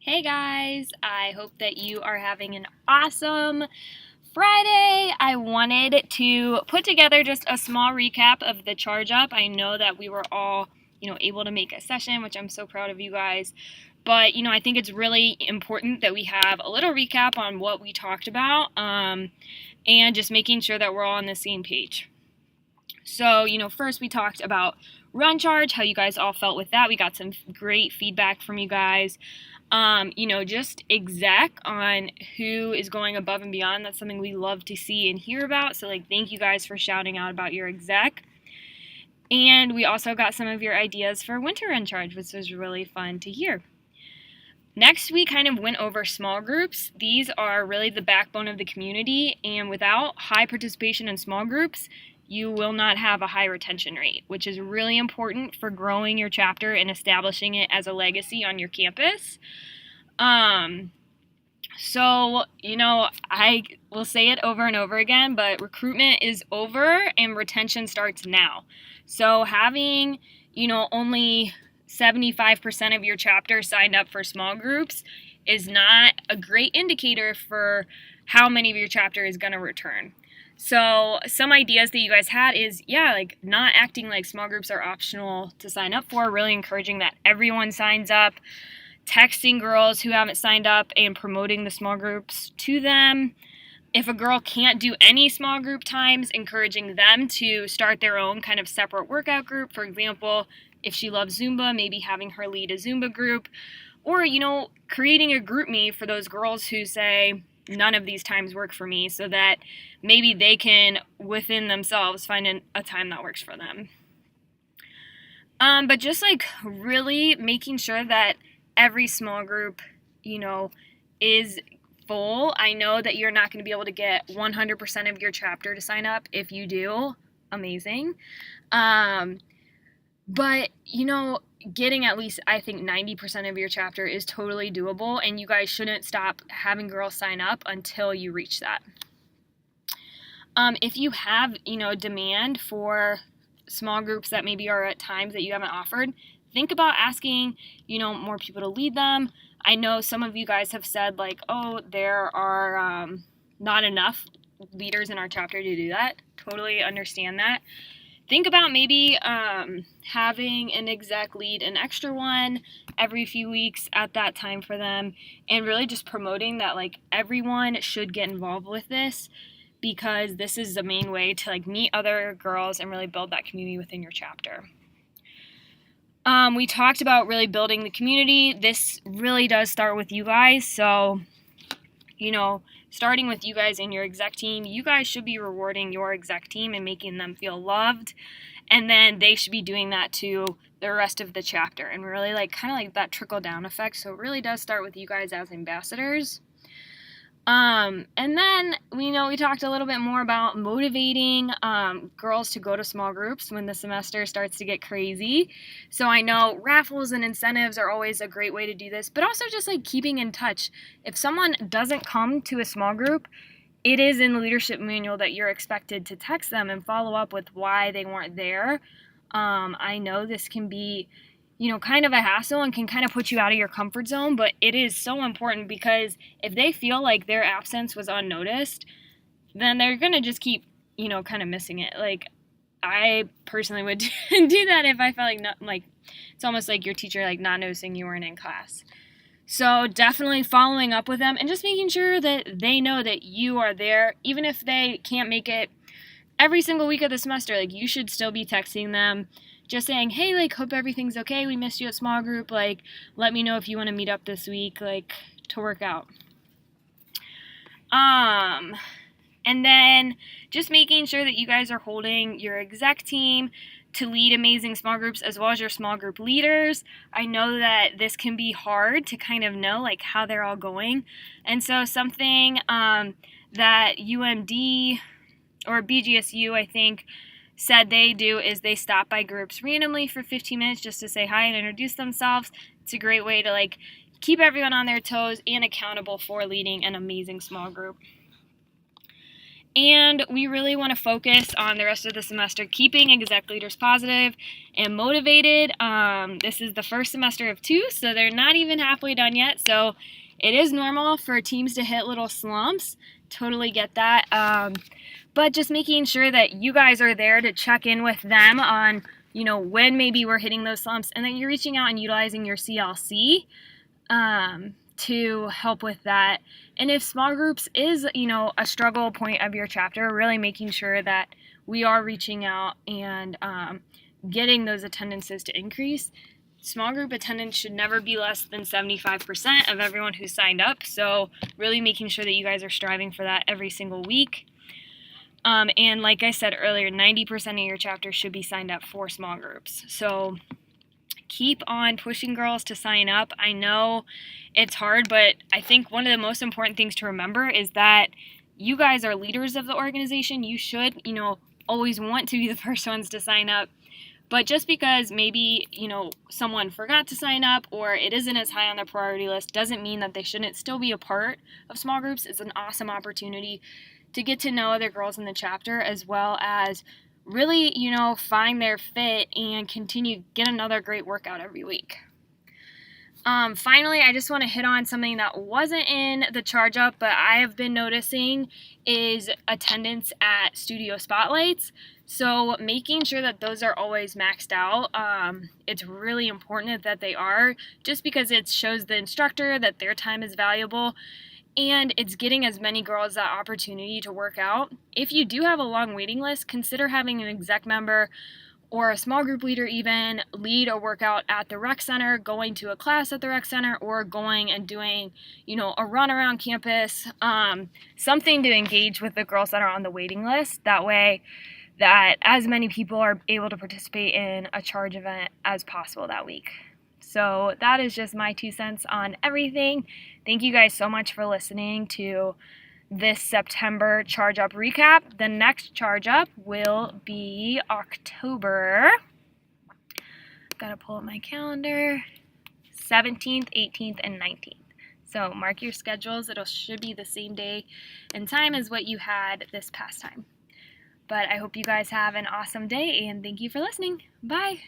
Hey guys, I hope that you are having an awesome Friday. I wanted to put together just a small recap of the CHAARGup. I know that we were all, able to make a session, which I'm so proud of you guys. But, I think it's really important that we have a little recap on what we talked about and just making sure that we're all on the same page. So, first we talked about run charge, how you guys all felt with that. We got some great feedback from you guys. Just exec on who is going above and beyond. That's something we love to see and hear about. So, thank you guys for shouting out about your exec. And we also got some of your ideas for winter run charge, which was really fun to hear. Next, we kind of went over small groups. These are really the backbone of the community, and without high participation in small groups, you will not have a high retention rate, which is really important for growing your chapter and establishing it as a legacy on your campus. I will say it over and over again, but recruitment is over and retention starts now. So having, only 75% of your chapter signed up for small groups is not a great indicator for how many of your chapter is going to return. So some ideas that you guys had is, not acting like small groups are optional to sign up for, really encouraging that everyone signs up, texting girls who haven't signed up and promoting the small groups to them. If a girl can't do any small group times, encouraging them to start their own kind of separate workout group. For example, if she loves Zumba, maybe having her lead a Zumba group, or, creating a group me for those girls who say, none of these times work for me, so that maybe they can, within themselves, find a time that works for them. But just really making sure that every small group, is full. I know that you're not going to be able to get 100% of your chapter to sign up. If you do, amazing. But, getting at least, I think, 90% of your chapter is totally doable, and you guys shouldn't stop having girls sign up until you reach that. If you have, demand for small groups that maybe are at times that you haven't offered, think about asking, more people to lead them. I know some of you guys have said, there are not enough leaders in our chapter to do that. Totally understand that. Think about maybe having an exec lead an extra one every few weeks at that time for them, and really just promoting that everyone should get involved with this, because this is the main way to meet other girls and really build that community within your chapter. We talked about really building the community. This really does start with you guys, so starting with you guys and your exec team, you guys should be rewarding your exec team and making them feel loved, and then they should be doing that to the rest of the chapter, and really kind of that trickle down effect. So it really does start with you guys as ambassadors. And then we talked a little bit more about motivating girls to go to small groups when the semester starts to get crazy. So I know raffles and incentives are always a great way to do this, but also just keeping in touch. If someone doesn't come to a small group, it is in the leadership manual that you're expected to text them and follow up with why they weren't there. I know this can be kind of a hassle and can kind of put you out of your comfort zone, but it is so important, because if they feel like their absence was unnoticed, then they're going to just keep, kind of missing it. I personally would do that if I felt it's almost like your teacher, not noticing you weren't in class. So definitely following up with them and just making sure that they know that you are there, even if they can't make it every single week of the semester. You should still be texting them, just saying, hey, hope everything's okay. We missed you at small group. Let me know if you want to meet up this week, to work out. And then just making sure that you guys are holding your exec team to lead amazing small groups, as well as your small group leaders. I know that this can be hard to kind of know, how they're all going. And so something that UMD or BGSU, I think, said they do is they stop by groups randomly for 15 minutes just to say hi and introduce themselves. It's a great way to keep everyone on their toes and accountable for leading an amazing small group. And we really want to focus on the rest of the semester keeping exec leaders positive and motivated. This is the first semester of 2, so they're not even halfway done yet. So it is normal for teams to hit little slumps. Totally get that. But just making sure that you guys are there to check in with them on, when maybe we're hitting those slumps, and that you're reaching out and utilizing your CLC to help with that. And if small groups is, a struggle point of your chapter, really making sure that we are reaching out and getting those attendances to increase. Small group attendance should never be less than 75% of everyone who signed up. So really making sure that you guys are striving for that every single week. And like I said earlier, 90% of your chapter should be signed up for small groups. So keep on pushing girls to sign up. I know it's hard, but I think one of the most important things to remember is that you guys are leaders of the organization. You should, always want to be the first ones to sign up. But just because maybe, someone forgot to sign up or it isn't as high on their priority list doesn't mean that they shouldn't still be a part of small groups. It's an awesome opportunity to get to know other girls in the chapter, as well as really, find their fit and get another great workout every week. Finally, I just want to hit on something that wasn't in the CHAARGup, but I have been noticing is attendance at studio spotlights. So making sure that those are always maxed out. It's really important that they are, just because it shows the instructor that their time is valuable, and it's getting as many girls that opportunity to work out. If you do have a long waiting list, consider having an exec member or a small group leader even lead a workout at the rec center, going to a class at the rec center, or going and doing, a run around campus, something to engage with the girls that are on the waiting list. That way that as many people are able to participate in a CHAARG event as possible that week. So that is just my 2 cents on everything. Thank you guys so much for listening to this September CHAARGup recap. The next CHAARGup will be October, gotta pull up my calendar, 17th, 18th, and 19th. So mark your schedules. It should be the same day and time as what you had this past time. But I hope you guys have an awesome day, and thank you for listening. Bye!